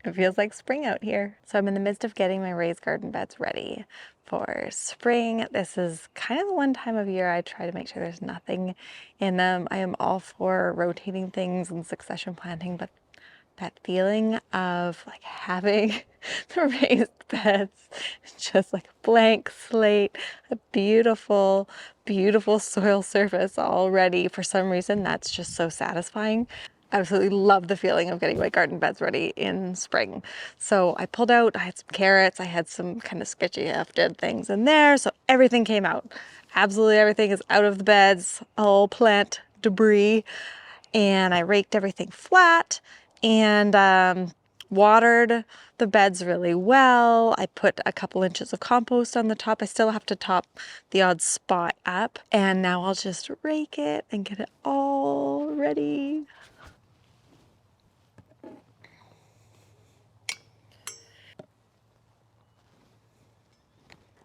It feels like spring out here. So I'm in the midst of getting my raised garden beds ready for spring. This is kind of the one time of year I try to make sure there's nothing in them. I am all for rotating things and succession planting, but that feeling of like having the raised beds, just like a blank slate, a beautiful, beautiful soil surface already. For some reason, that's just so satisfying. I absolutely love the feeling of getting my garden beds ready in spring. So I pulled out, I had some carrots, I had some kind of sketchy half dead things in there. So everything came out. Absolutely everything is out of the beds, all plant debris. And I raked everything flat and watered the beds really well. I put a couple inches of compost on the top. I still have to top the odd spot up. And now I'll just rake it and get it all ready.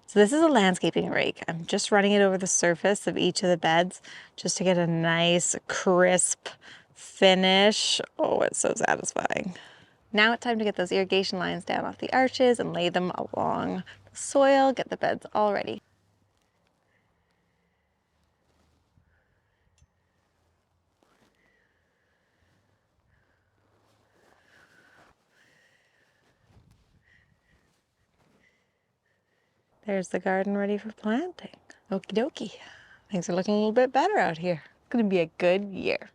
So this is a landscaping rake. I'm just running it over the surface of each of the beds just to get a nice crisp finish. Oh, it's so satisfying. Now it's time to get those irrigation lines down off the arches and lay them along the soil, get the beds all ready. There's the garden ready for planting. Okie dokie. Things are looking a little bit better out here. It's gonna be a good year.